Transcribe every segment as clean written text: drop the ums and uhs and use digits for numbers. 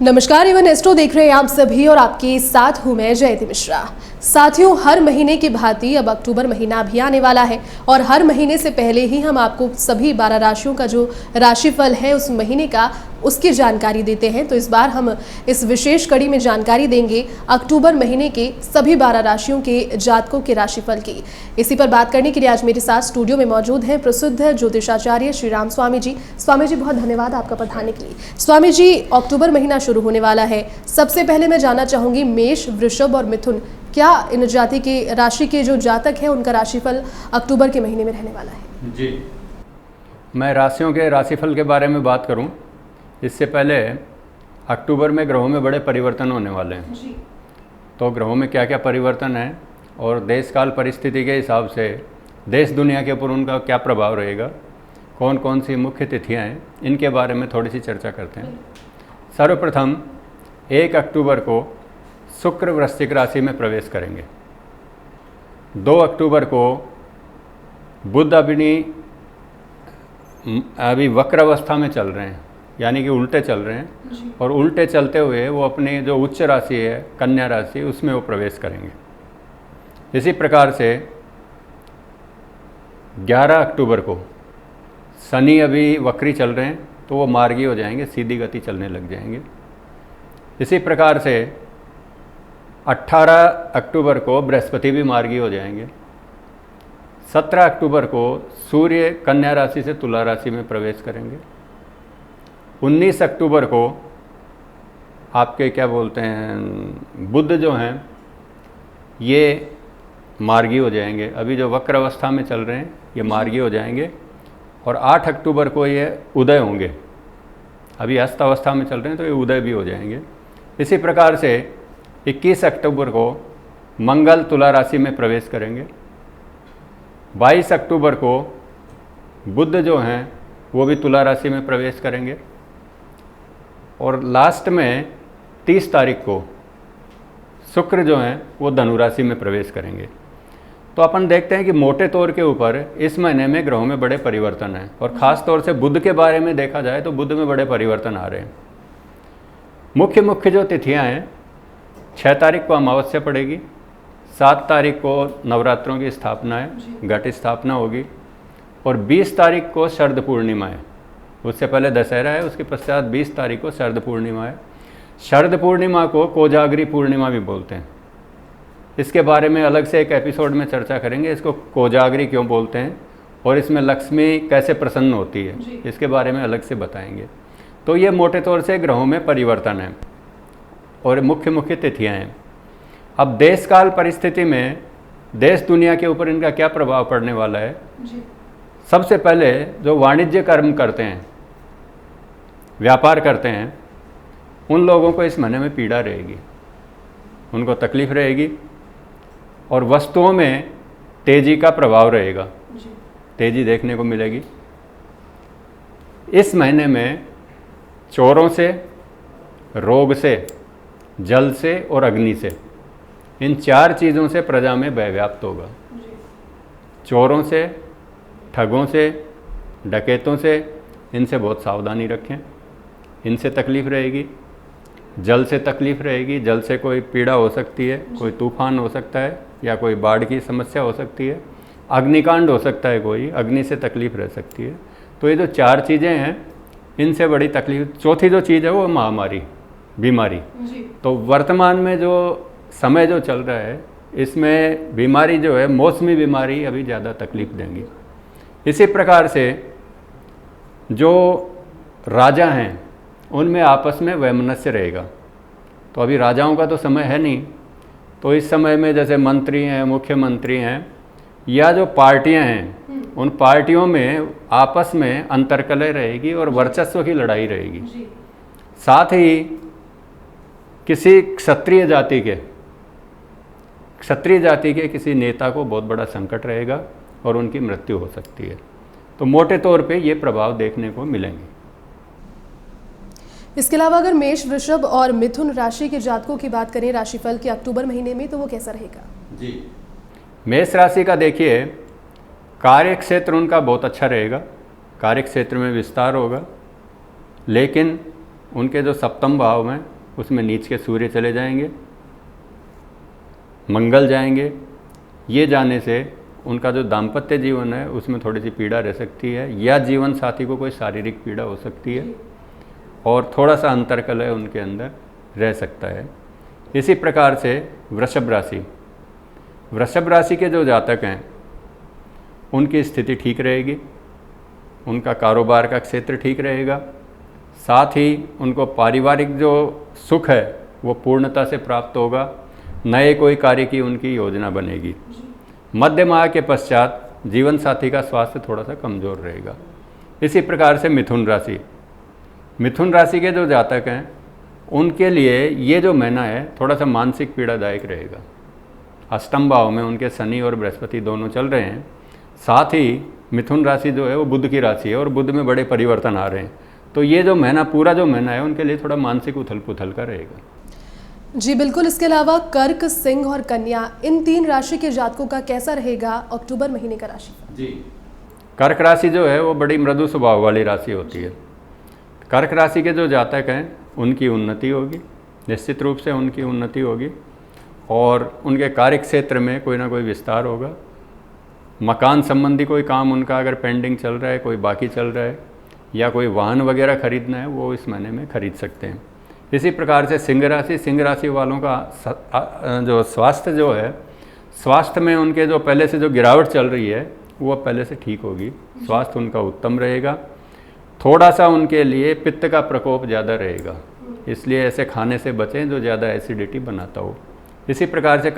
नमस्कार, Avon astro देख रहे हैं आप सभी और आपके साथ हूं मैं जयति मिश्रा। साथियों, हर महीने की भांति अब अक्टूबर महीना भी आने वाला है और हर महीने से पहले ही हम आपको सभी 12 राशियों का जो राशिफल है उस महीने का उसकी जानकारी देते हैं। तो इस बार हम इस विशेष कड़ी में जानकारी देंगे अक्टूबर महीने के सभी 12 राशियों के जातकों के राशिफल की। इसी पर बात करने के लिए आज मेरे साथ स्टूडियो में मौजूद हैं प्रसिद्ध ज्योतिषाचार्य श्री राम स्वामी जी। स्वामी जी, बहुत धन्यवाद आपका पधारने के लिए। स्वामी जी, अक्टूबर महीना शुरू होने वाला है। सबसे पहले मैं जानना चाहूंगी, मेष, वृषभ और मिथुन, क्या इन जाति के राशि के जो जातक हैं उनका राशिफल अक्टूबर के महीने में रहने वाला है? जी, मैं राशियों के राशिफल के बारे में बात करूं, इससे पहले अक्टूबर में ग्रहों में बड़े परिवर्तन होने वाले हैं जी। तो ग्रहों में क्या क्या परिवर्तन है और देश काल परिस्थिति के हिसाब से देश दुनिया के ऊपर उनका क्या प्रभाव रहेगा, कौन कौन सी मुख्य तिथियां हैं, इनके बारे में थोड़ी सी चर्चा करते हैं। सर्वप्रथम 1 अक्टूबर को शुक्र वृश्चिक राशि में प्रवेश करेंगे। 2 अक्टूबर को बुध अभी वक्र अवस्था में चल रहे हैं, यानी कि उल्टे चल रहे हैं और उल्टे चलते हुए वो अपनी जो उच्च राशि है कन्या राशि, उसमें वो प्रवेश करेंगे। इसी प्रकार से 11 अक्टूबर को शनि अभी वक्री चल रहे हैं तो वो मार्गी हो जाएंगे, सीधी गति चलने लग जाएंगे। इसी प्रकार से 18 अक्टूबर को बृहस्पति भी मार्गी हो जाएंगे। 17 अक्टूबर को सूर्य कन्या राशि से तुला राशि में प्रवेश करेंगे। 19 अक्टूबर को आपके क्या बोलते हैं बुध जो हैं ये मार्गी हो जाएंगे, अभी जो वक्र अवस्था में चल रहे हैं ये मार्गी हो जाएंगे। और 8 अक्टूबर को ये उदय होंगे, अभी अस्त अवस्था में चल रहे हैं तो ये उदय भी हो जाएंगे। इसी प्रकार से 21 अक्टूबर को मंगल तुला राशि में प्रवेश करेंगे। 22 अक्टूबर को बुध जो हैं वो भी तुला राशि में प्रवेश करेंगे। और लास्ट में 30 तारीख को शुक्र जो हैं वो धनु राशि में प्रवेश करेंगे। तो अपन देखते हैं कि मोटे तौर के ऊपर इस महीने में ग्रहों में बड़े परिवर्तन हैं और ख़ास तौर से बुध के बारे में देखा जाए तो बुध में बड़े परिवर्तन आ रहे हैं। मुख्य जो तिथियां हैं, 6 तारीख को अमावस्या पड़ेगी, 7 तारीख को नवरात्रों की स्थापना है, घट स्थापना होगी और 20 तारीख को शरद पूर्णिमा है। उससे पहले दशहरा है, उसके पश्चात 20 तारीख को शरद पूर्णिमा है। शरद पूर्णिमा को कोजागरी पूर्णिमा भी बोलते हैं। इसके बारे में अलग से एक एपिसोड में चर्चा करेंगे, इसको कोजागरी क्यों बोलते हैं और इसमें लक्ष्मी कैसे प्रसन्न होती है, इसके बारे में अलग से बताएंगे। तो ये मोटे तौर से ग्रहों में परिवर्तन है और मुख्य तिथियां हैं। अब देश काल परिस्थिति में देश दुनिया के ऊपर इनका क्या प्रभाव पड़ने वाला है जी। सबसे पहले जो वाणिज्य कर्म करते हैं, व्यापार करते हैं, उन लोगों को इस महीने में पीड़ा रहेगी, उनको तकलीफ रहेगी और वस्तुओं में तेजी का प्रभाव रहेगा, तेजी देखने को मिलेगी। इस महीने में चोरों से, रोग से, जल से और अग्नि से, इन 4 चीज़ों से प्रजा में भय व्याप्त होगा। चोरों से, ठगों से, डकैतों से, इनसे बहुत सावधानी रखें, इनसे तकलीफ़ रहेगी। जल से तकलीफ़ रहेगी, जल से कोई पीड़ा हो सकती है, कोई तूफान हो सकता है या कोई बाढ़ की समस्या हो सकती है, अग्निकांड हो सकता है, कोई अग्नि से तकलीफ़ रह सकती है। तो ये जो 4 चीज़ें हैं इनसे बड़ी तकलीफ। चौथी जो चीज़ है वो महामारी, बीमारी। तो वर्तमान में जो समय जो चल रहा है इसमें बीमारी जो है, मौसमी बीमारी अभी ज़्यादा तकलीफ देंगी। इसी प्रकार से जो राजा हैं उनमें आपस में वैमनस्य रहेगा। तो अभी राजाओं का तो समय है नहीं, तो इस समय में जैसे मंत्री हैं, मुख्यमंत्री हैं या जो पार्टियां हैं, उन पार्टियों में आपस में अंतर्कलह रहेगी और वर्चस्व की लड़ाई रहेगी। साथ ही किसी क्षत्रिय जाति के किसी नेता को बहुत बड़ा संकट रहेगा और उनकी मृत्यु हो सकती है। तो मोटे तौर पे ये प्रभाव देखने को मिलेंगे। इसके अलावा अगर मेष, वृषभ और मिथुन राशि के जातकों की बात करें राशिफल के अक्टूबर महीने में, तो वो कैसा रहेगा? जी, मेष राशि का देखिए, कार्य क्षेत्र उनका बहुत अच्छा रहेगा, कार्य क्षेत्र में विस्तार होगा, लेकिन उनके जो सप्तम भाव में उसमें नीच के सूर्य चले जाएंगे, मंगल जाएंगे। ये जाने से उनका जो दाम्पत्य जीवन है उसमें थोड़ी सी पीड़ा रह सकती है, या जीवन साथी को कोई शारीरिक पीड़ा हो सकती है और थोड़ा सा अंतर्कलह उनके अंदर रह सकता है। इसी प्रकार से वृषभ राशि के जो जातक हैं उनकी स्थिति ठीक रहेगी, उनका कारोबार का क्षेत्र ठीक रहेगा, साथ ही उनको पारिवारिक जो सुख है वो पूर्णता से प्राप्त होगा, नए कोई कार्य की उनकी योजना बनेगी। मध्य माह के पश्चात जीवन साथी का स्वास्थ्य थोड़ा सा कमज़ोर रहेगा। इसी प्रकार से मिथुन राशि के जो जातक हैं उनके लिए ये जो महीना है थोड़ा सा मानसिक पीड़ादायक रहेगा। अष्टम भाव में उनके शनि और बृहस्पति दोनों चल रहे हैं, साथ ही मिथुन राशि जो है वो बुध की राशि है और बुध में बड़े परिवर्तन आ रहे हैं। तो ये जो महीना, पूरा जो महीना है उनके लिए थोड़ा मानसिक उथल पुथल का रहेगा। जी बिल्कुल। इसके अलावा कर्क, सिंह और कन्या, इन 3 राशि के जातकों का कैसा रहेगा अक्टूबर महीने का राशिफल? जी, कर्क राशि जो है वो बड़ी मृदु स्वभाव वाली राशि होती है। कर्क राशि के जो जातक हैं उनकी उन्नति होगी, निश्चित रूप से उनकी उन्नति होगी और उनके कार्य क्षेत्र में कोई ना कोई विस्तार होगा। मकान संबंधी कोई काम उनका अगर पेंडिंग चल रहा है, कोई बाकी चल रहा है, या कोई वाहन वगैरह खरीदना है, वो इस महीने में खरीद सकते हैं। इसी प्रकार से सिंह राशि वालों का जो स्वास्थ्य जो है, स्वास्थ्य में उनके जो पहले से जो गिरावट चल रही है वो पहले से ठीक होगी, स्वास्थ्य उनका उत्तम रहेगा। थोड़ा सा उनके लिए पित्त का प्रकोप ज़्यादा रहेगा, इसलिए ऐसे खाने से बचें जो ज़्यादा एसिडिटी बनाता हो। इसी प्रकार से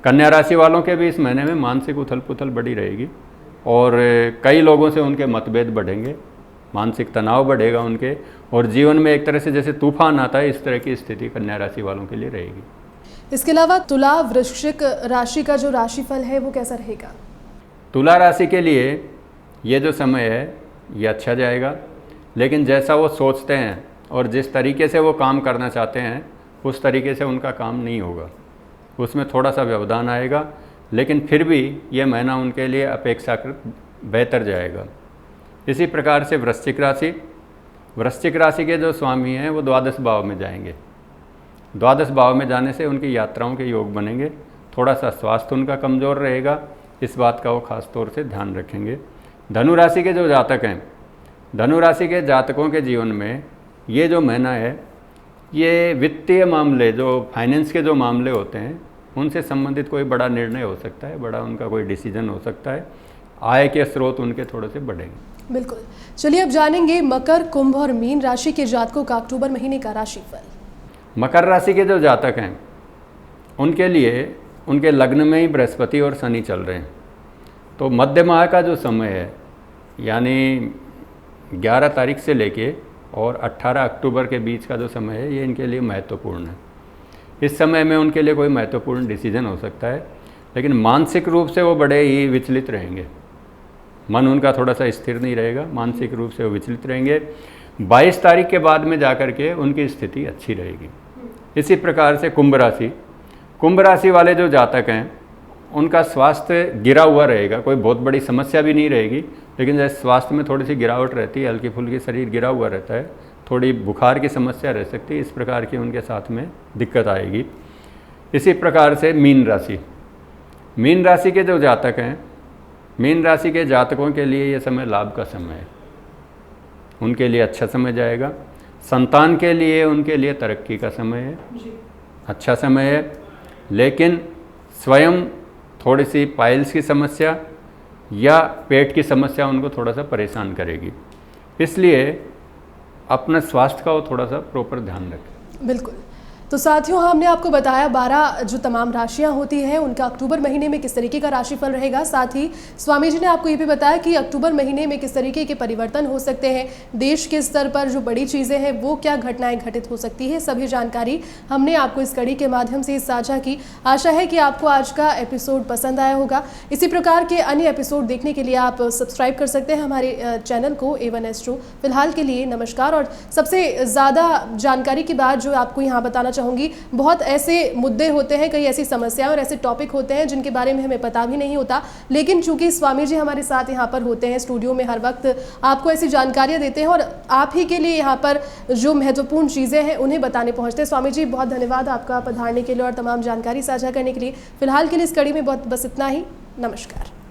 कन्या राशि वालों के भी इस महीने में मानसिक उथल पुथल बड़ी रहेगी और कई लोगों से उनके मतभेद बढ़ेंगे, मानसिक तनाव बढ़ेगा उनके, और जीवन में एक तरह से जैसे तूफान आता है इस तरह की स्थिति कन्या राशि वालों के लिए रहेगी। इसके अलावा तुला, वृश्चिक राशि का जो राशिफल है वो कैसा रहेगा? तुला राशि के लिए ये जो समय है ये अच्छा जाएगा, लेकिन जैसा वो सोचते हैं और जिस तरीके से वो काम करना चाहते हैं उस तरीके से उनका काम नहीं होगा, उसमें थोड़ा सा व्यवधान आएगा, लेकिन फिर भी ये महीना उनके लिए अपेक्षाकृत बेहतर जाएगा। इसी प्रकार से वृश्चिक राशि के जो स्वामी हैं वो द्वादश भाव में जाएंगे। द्वादश भाव में जाने से उनकी यात्राओं के योग बनेंगे, थोड़ा सा स्वास्थ्य उनका कमज़ोर रहेगा, इस बात का वो खास तौर से ध्यान रखेंगे। धनु राशि के जो जातक हैं, धनु राशि के जातकों के जीवन में ये जो महीना है ये वित्तीय मामले, जो फाइनेंस के जो मामले होते हैं उनसे संबंधित कोई बड़ा निर्णय हो सकता है, बड़ा उनका कोई डिसीजन हो सकता है, आय के स्रोत उनके थोड़े से बढ़ेंगे। बिल्कुल। चलिए अब जानेंगे मकर, कुंभ और मीन राशि के जातकों का अक्टूबर महीने का राशिफल। मकर राशि के जो जातक हैं उनके लिए उनके लग्न में ही बृहस्पति और शनि चल रहे हैं, तो मध्य माह का जो समय है यानी 11 तारीख से लेके और 18 अक्टूबर के बीच का जो समय है ये इनके लिए महत्वपूर्ण है। इस समय में उनके लिए कोई महत्वपूर्ण डिसीजन हो सकता है, लेकिन मानसिक रूप से वो बड़े ही विचलित रहेंगे, मन उनका थोड़ा सा स्थिर नहीं रहेगा, मानसिक रूप से वो विचलित रहेंगे। 22 तारीख के बाद में जाकर के उनकी स्थिति अच्छी रहेगी। इसी प्रकार से कुंभ राशि वाले जो जातक हैं उनका स्वास्थ्य गिरा हुआ रहेगा, कोई बहुत बड़ी समस्या भी नहीं रहेगी, लेकिन जैसे स्वास्थ्य में थोड़ी सी गिरावट रहती है, हल्की फुल्की शरीर गिरा हुआ रहता है, थोड़ी बुखार की समस्या रह सकती है, इस प्रकार की उनके साथ में दिक्कत आएगी। इसी प्रकार से मीन राशि के जो जातक हैं, मीन राशि के जातकों के लिए ये समय लाभ का समय है, उनके लिए अच्छा समय जाएगा। संतान के लिए उनके लिए तरक्की का समय है, अच्छा समय है, लेकिन स्वयं थोड़ी सी पाइल्स की समस्या या पेट की समस्या उनको थोड़ा सा परेशान करेगी, इसलिए अपना स्वास्थ्य का वो थोड़ा सा प्रॉपर ध्यान रखें। बिल्कुल। तो साथियों, हमने आपको बताया 12 जो तमाम राशियां होती हैं उनका अक्टूबर महीने में किस तरीके का राशिफल रहेगा। साथ ही स्वामी जी ने आपको ये भी बताया कि अक्टूबर महीने में किस तरीके के परिवर्तन हो सकते हैं, देश के स्तर पर जो बड़ी चीज़ें हैं वो क्या घटनाएं घटित हो सकती है, सभी जानकारी हमने आपको इस कड़ी के माध्यम से साझा की। आशा है कि आपको आज का एपिसोड पसंद आया होगा। इसी प्रकार के अन्य एपिसोड देखने के लिए आप सब्सक्राइब कर सकते हैं हमारे चैनल को A1 एस्ट्रो। फिलहाल के लिए नमस्कार। और सबसे ज़्यादा जानकारी की बात जो आपको यहाँ बताना चाहूँगी। बहुत ऐसे मुद्दे होते हैं, कई ऐसी समस्याएं और ऐसे टॉपिक होते हैं जिनके बारे में हमें पता भी नहीं होता, लेकिन चूंकि स्वामी जी हमारे साथ यहाँ पर होते हैं स्टूडियो में, हर वक्त आपको ऐसी जानकारियाँ देते हैं और आप ही के लिए यहाँ पर जो महत्वपूर्ण चीज़ें हैं उन्हें बताने पहुँचते हैं। स्वामी जी बहुत धन्यवाद आपका पधारने के लिए और तमाम जानकारी साझा करने के लिए। फिलहाल के लिए इस कड़ी में बस इतना ही। नमस्कार।